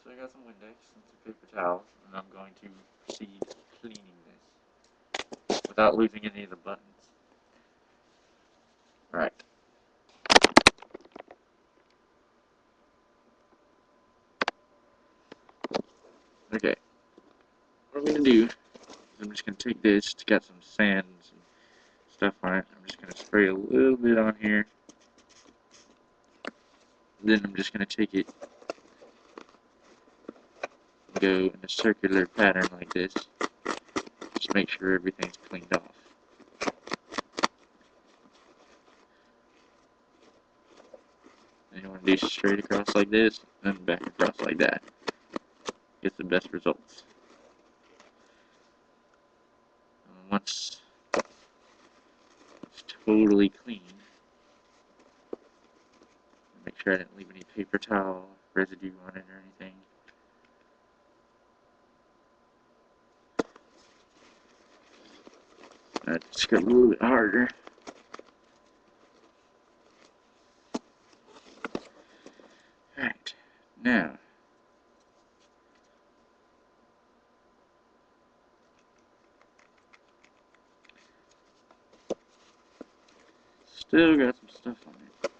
So I got some Windex and some paper towels, and I'm going to proceed cleaning this without losing any of the buttons. Right. Okay. What I'm going to do is I'm just going to take this, it's got some sand and some stuff on it. I'm just going to spray a little bit on here. Then I'm just going to take it and go in a circular pattern like this. Just make sure everything's cleaned off. And you want to do straight across like this, and back across like that. Gets the best results. And once it's totally clean, make sure I didn't leave any paper towel residue on it or anything. I just got a little bit harder. Alright, now still got some stuff on it.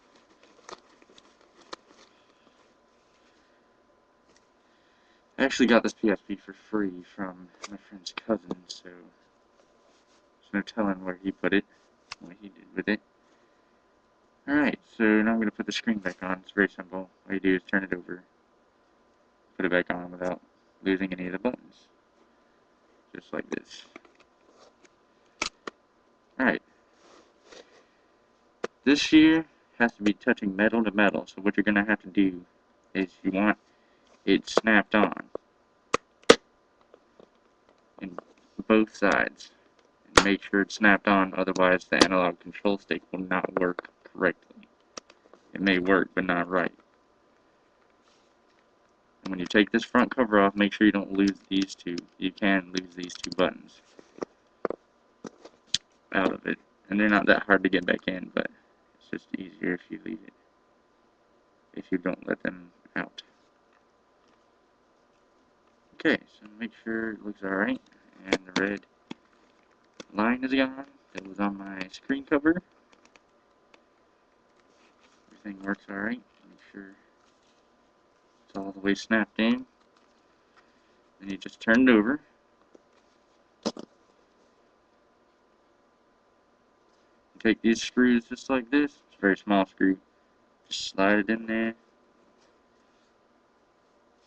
I actually got this PSP for free from my friend's cousin, so there's no telling where he put it, what he did with it. Alright, so now I'm going to put the screen back on. It's very simple. All you do is turn it over, put it back on without losing any of the buttons. Just like this. Alright. This here has to be touching metal to metal, so what you're going to have to do is you want it snapped on in both sides. And make sure it's snapped on, otherwise the analog control stick will not work correctly. It may work, but not right. And when you take this front cover off, make sure you don't lose these two. You can lose these two buttons out of it. And they're not that hard to get back in, but it's just easier if you leave it. If you don't let them out. Okay, so make sure it looks alright. And the red line is gone. It was on my screen cover. Everything works alright. Make sure it's all the way snapped in. Then you just turn it over. Take these screws just like this. It's a very small screw. Just slide it in there.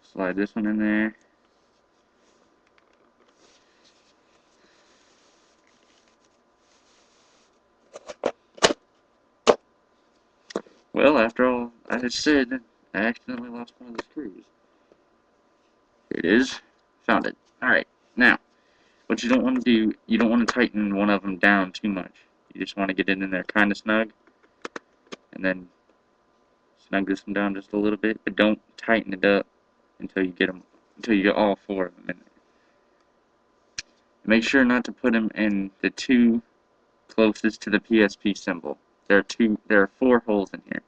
Slide this one in there. Well, after all I had said, I accidentally lost one of the screws. Here it is. Found it. Alright, now, what you don't want to do, you don't want to tighten one of them down too much. You just want to get it in there kind of snug, and then snug this one down just a little bit, but don't tighten it up until you get all four of them in there. Make sure not to put them in the two closest to the PSP symbol. There are four holes in here.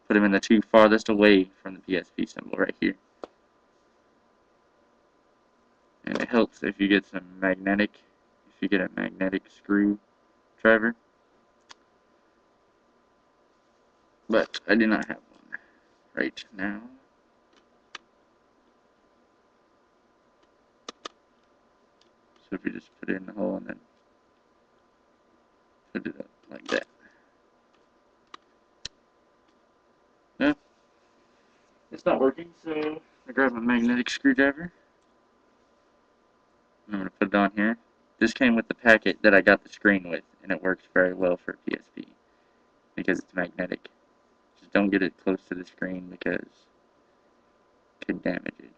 Put them in the two farthest away from the PSP symbol right here. And it helps if you get a magnetic screwdriver. But I do not have one right now. So if you just put it in the hole and then put it up like that. No, it's not working, so I grab my magnetic screwdriver. I'm going to put it on here. This came with the packet that I got the screen with, and it works very well for a PSP because it's magnetic. Just don't get it close to the screen because it could damage it.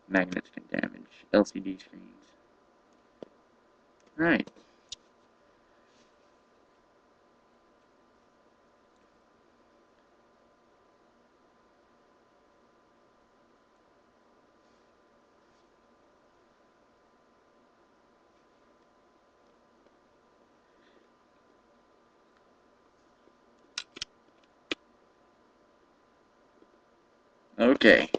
Magnets can damage LCD screens. Right. Okay.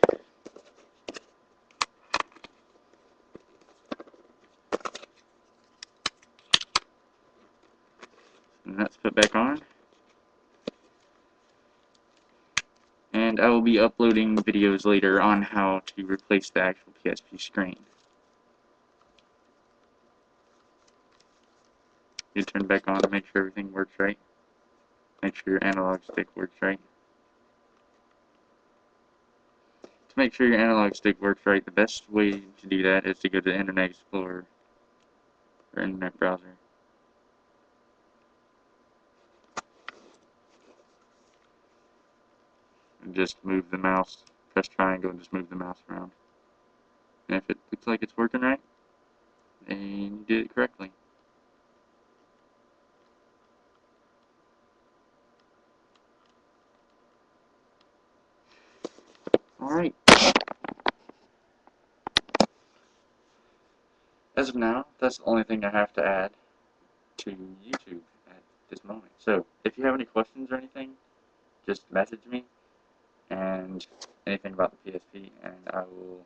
And that's put back on. And I will be uploading videos later on how to replace the actual PSP screen. You turn it back on to make sure everything works right. Make sure your analog stick works right. To make sure your analog stick works right, the best way to do that is to go to Internet Explorer or Internet Browser. And just move the mouse, press triangle and just move the mouse around. And if it looks like it's working right, then you did it correctly. Alright. As of now, that's the only thing I have to add to YouTube at this moment. So, if you have any questions or anything, just message me and anything about the PSP, and I will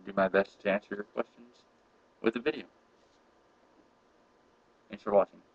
do my best to answer your questions with a video. Thanks for watching.